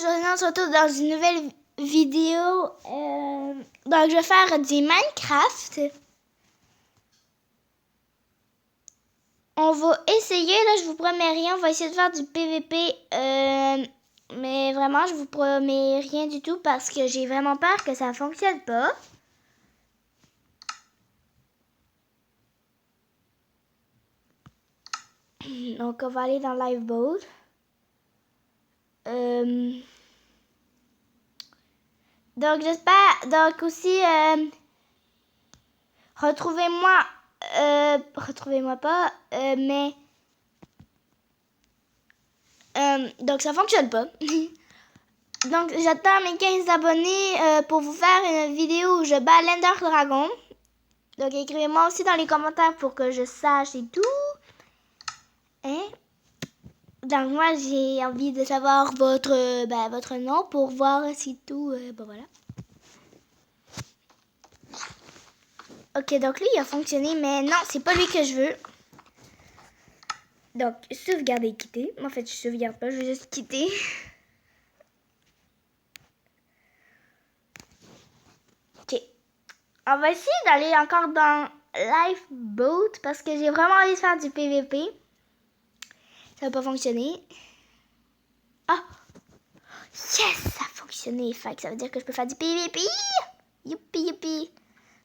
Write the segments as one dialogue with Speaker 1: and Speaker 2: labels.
Speaker 1: On se retrouve dans une nouvelle vidéo. Donc, je vais faire du Minecraft. On va essayer, là, je vous promets rien. On va essayer de faire du PVP. Mais vraiment, je vous promets rien du tout parce que j'ai vraiment peur que ça fonctionne pas. Donc, on va aller dans Liveboat. Donc, j'espère. Donc, aussi, retrouvez-moi. Retrouvez-moi pas, mais. Donc, ça fonctionne pas. Donc, j'attends mes 15 abonnés pour vous faire une vidéo où je bats l'Ender Dragon. Donc, écrivez-moi aussi dans les commentaires pour que je sache et tout. Hein? Donc, moi, j'ai envie de savoir votre nom pour voir si tout... bon, voilà. Ok, donc lui, il a fonctionné, mais non, c'est pas lui que je veux. Donc, sauvegarder et quitter. En fait, je sauvegarde pas, je veux juste quitter. Ok. On va essayer d'aller encore dans Lifeboat parce que j'ai vraiment envie de faire du PVP. Ça va pas fonctionner. Ah! Yes! Ça a fonctionné. Fait que ça veut dire que je peux faire du PVP. Youpi, youpi.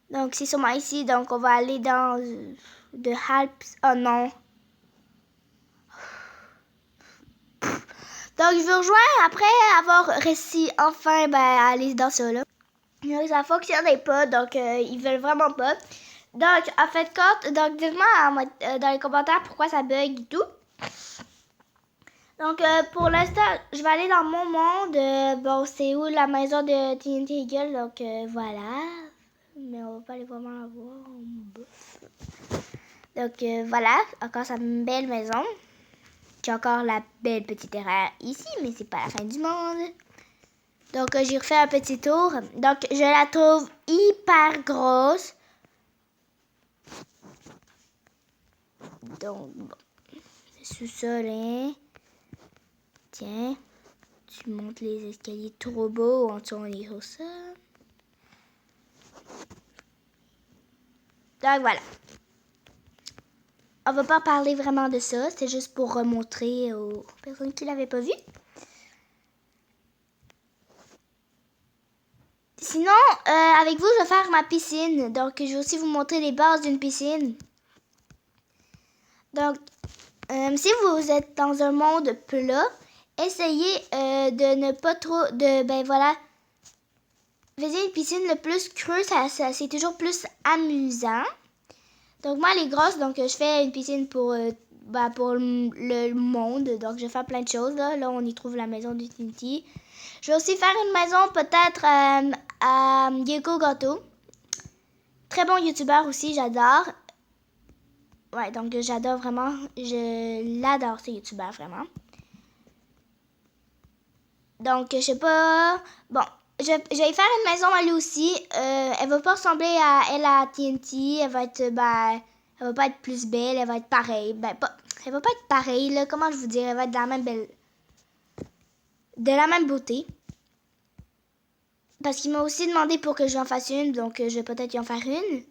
Speaker 1: Donc, c'est sûrement ici. Donc, on va aller dans The Alps. Oh non. Donc, je veux rejoindre après avoir réussi enfin à aller dans ça là. Mais ça fonctionnait pas. Donc, ils veulent vraiment pas. Donc, en fait, donc dites-moi dans les commentaires pourquoi ça bug et tout. Donc, pour l'instant, je vais aller dans mon monde. Bon, c'est où la maison de TNT Eagle. Donc, voilà. Mais on va pas aller vraiment la voir. Donc, voilà. Encore sa belle maison. J'ai encore la belle petite erreur ici, mais c'est pas la fin du monde. Donc, j'ai refait un petit tour. Donc, je la trouve hyper grosse. Donc, bon. Sous-sol, hein. Tiens. Tu montes les escaliers trop beaux. En dessous, on est sur ça. Donc, voilà. On va pas parler vraiment de ça. C'est juste pour remontrer aux personnes qui l'avaient pas vu. Sinon, avec vous, je vais faire ma piscine. Donc, je vais aussi vous montrer les bases d'une piscine. Donc, si vous êtes dans un monde plat, essayez de ne pas trop... voilà. Faisez une piscine le plus creux, ça c'est toujours plus amusant. Donc, moi, les grosses, donc je fais une piscine pour le monde. Donc, je vais faire plein de choses. Là on y trouve la maison du Tinty. Je vais aussi faire une maison peut-être à Gecko Gâteau. Très bon youtubeur aussi, j'adore. Ouais, donc j'adore vraiment. Je l'adore, ce youtubeur, vraiment. Donc, je sais pas... Bon, je vais faire une maison à lui aussi. Elle va pas ressembler à elle à TNT. Elle va être, elle va pas être plus belle. Elle va être pareille. Elle va pas être pareille, là. Comment je vous dirais? Elle va être de la même belle... De la même beauté. Parce qu'il m'a aussi demandé pour que j'en fasse une. Donc, je vais peut-être y en faire une.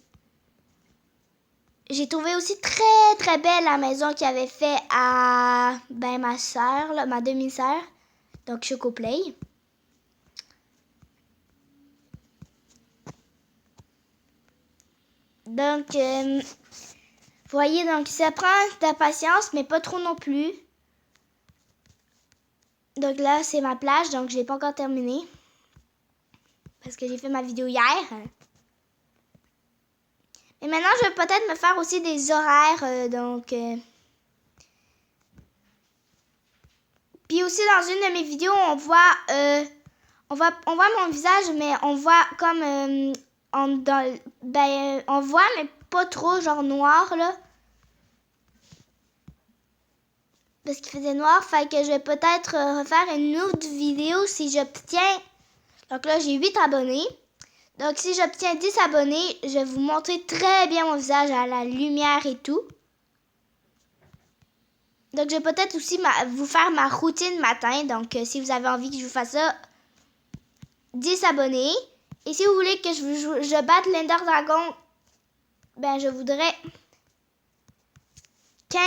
Speaker 1: J'ai trouvé aussi très, très belle la maison qu'il avait fait à... ma soeur, là, ma demi-sœur. Donc, Chocoplay. Donc, vous voyez, donc ça prend de la patience, mais pas trop non plus. Donc là, c'est ma plage, donc je l'ai pas encore terminée. Parce que j'ai fait ma vidéo hier. Mais maintenant, je vais peut-être me faire aussi des horaires, Puis aussi, dans une de mes vidéos, on voit mon visage, mais on voit comme... on voit, mais pas trop, genre noir, là. Parce qu'il faisait noir, fait que je vais peut-être refaire une autre vidéo si j'obtiens... Donc là, j'ai 8 abonnés. Donc si j'obtiens 10 abonnés, je vais vous montrer très bien mon visage à la lumière et tout. Donc, je vais peut-être aussi vous faire ma routine matin. Donc, si vous avez envie que je vous fasse ça, 10 abonnés. Et si vous voulez que je batte l'Ender Dragon, ben, je voudrais 15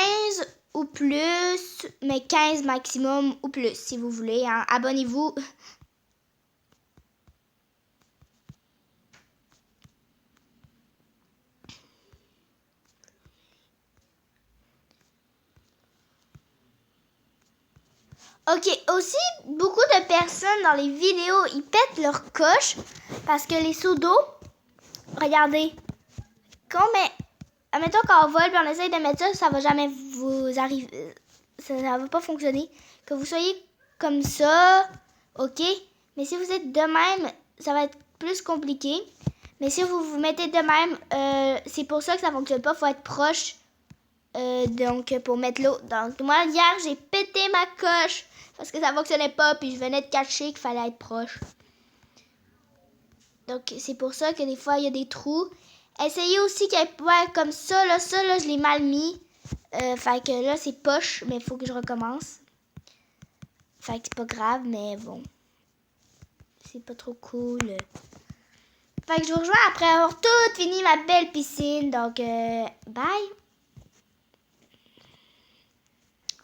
Speaker 1: ou plus, mais 15 maximum ou plus, si vous voulez. Hein. Abonnez-vous. Ok, aussi, beaucoup de personnes dans les vidéos, ils pètent leur coche parce que les seaux d'eau, regardez, admettons quand on vole et on essaye de mettre ça, ça va jamais vous arriver, ça va pas fonctionner. Que vous soyez comme ça, ok, mais si vous êtes de même, ça va être plus compliqué. Mais si vous vous mettez de même, c'est pour ça que ça fonctionne pas, faut être proche. Donc, pour mettre l'eau. Donc, moi, hier, j'ai pété ma coche parce que ça fonctionnait pas, puis je venais de cacher qu'il fallait être proche. Donc, c'est pour ça que des fois, il y a des trous. Essayez aussi qu'il y ait pas comme ça, là, je l'ai mal mis. Fait que là, c'est poche, mais il faut que je recommence. Fait que c'est pas grave, mais bon. C'est pas trop cool. Fait que je vous rejoins après avoir tout fini ma belle piscine. Donc, bye!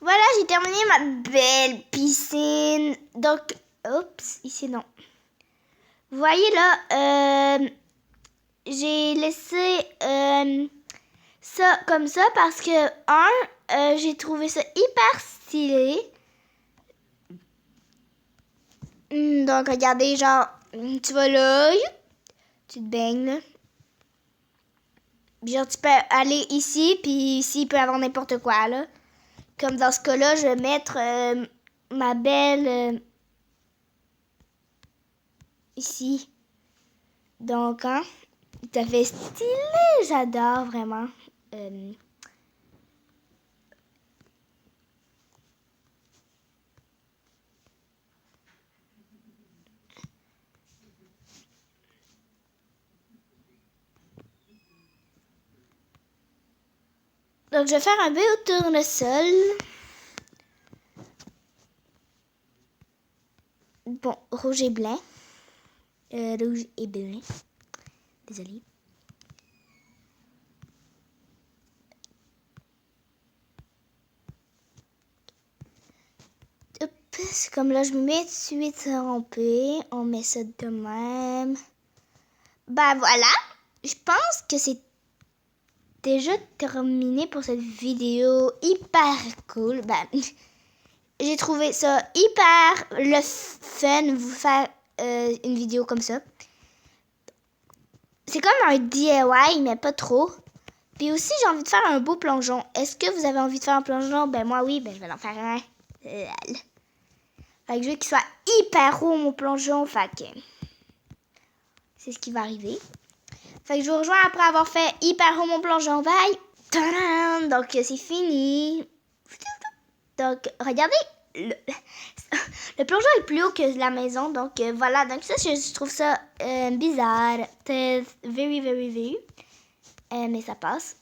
Speaker 1: Voilà, j'ai terminé ma belle piscine. Donc, oups, ici non. Vous voyez là, j'ai laissé ça comme ça parce que, j'ai trouvé ça hyper stylé. Donc, regardez, genre, tu vas là, tu te baignes là. Genre, tu peux aller ici, puis ici, il peut y avoir n'importe quoi là. Comme dans ce cas-là, je vais mettre ma belle ici. Donc, hein, ça fait stylé, j'adore vraiment. Donc, je vais faire un beau tournesol. Bon, rouge et blanc. Rouge et blanc. Désolée. Hop, c'est comme là, je me mets tout de suite à ramper. On met ça de même. Ben voilà. Je pense que c'est déjà terminé pour cette vidéo hyper cool. Ben, j'ai trouvé ça hyper le fun vous faire une vidéo comme ça. C'est comme un DIY, mais pas trop. Puis aussi, j'ai envie de faire un beau plongeon. Est-ce que vous avez envie de faire un plongeon? Ben moi, oui, ben je vais en faire un. Fait que je veux qu'il soit hyper haut, mon plongeon. Fait que c'est ce qui va arriver. Fait que je vous rejoins après avoir fait hyper haut mon plongeon. Bye! Tadam! Donc, c'est fini. Donc, regardez. Le plongeon est plus haut que la maison. Donc, voilà. Donc, ça, je trouve ça bizarre. C'est very, very, very. Mais ça passe.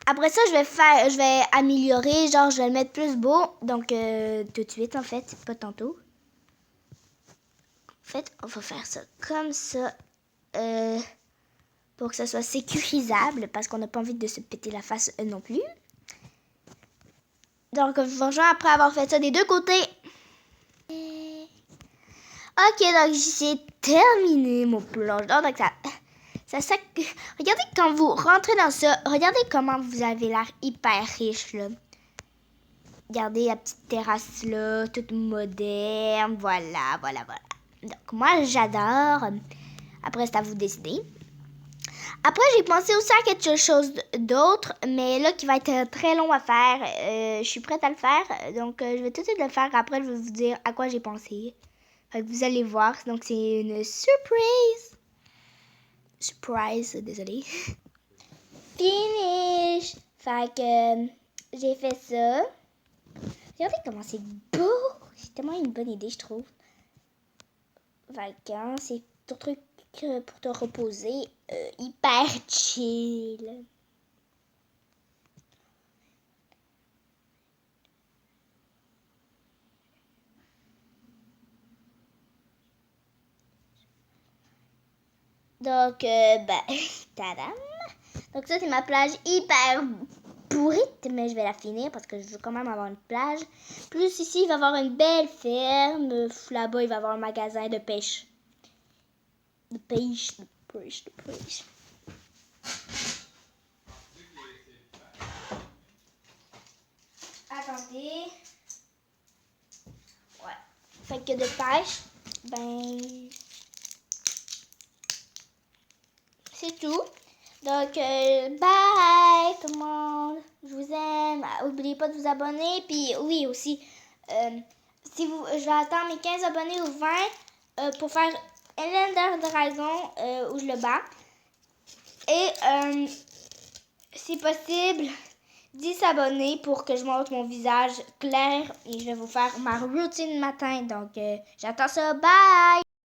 Speaker 1: Après ça, je vais améliorer. Genre, je vais le mettre plus beau. Donc, tout de suite, en fait. Pas tantôt. En fait, on va faire ça comme ça. Pour que ça soit sécurisable. Parce qu'on n'a pas envie de se péter la face non plus. Donc, je vous rejoins après avoir fait ça des deux côtés. Ok, donc j'ai terminé mon plongeon. Donc, ça, regardez quand vous rentrez dans ça. Regardez comment vous avez l'air hyper riche, là. Regardez la petite terrasse, là, toute moderne. Voilà, voilà, voilà. Donc, moi, j'adore. Après, c'est à vous de décider. Après, j'ai pensé aussi à quelque chose d'autre, mais là, qui va être très long à faire. Je suis prête à le faire, donc je vais tout de suite le faire. Après, je vais vous dire à quoi j'ai pensé. Fait que vous allez voir. Donc, c'est une surprise. Surprise, désolée. Finish! Fait que j'ai fait ça. Regardez comment c'est beau! C'est tellement une bonne idée, je trouve. Fait que hein, c'est ton truc pour te reposer hyper chill. Donc, tadam! Donc ça, c'est ma plage hyper pourrite, mais je vais la finir parce que je veux quand même avoir une plage. Plus ici, il va y avoir une belle ferme. Là-bas, il va y avoir un magasin de pêche. De pêche. Attendez. Ouais. Fait que de pêche, c'est tout. Donc, bye tout le monde. Je vous aime. N'oubliez pas de vous abonner. Puis oui, aussi, je vais attendre mes 15 abonnés ou 20 pour faire Ender Dragon où je le bats. Et si possible, 10 abonnés pour que je montre mon visage clair. Et je vais vous faire ma routine matin. Donc, j'attends ça. Bye!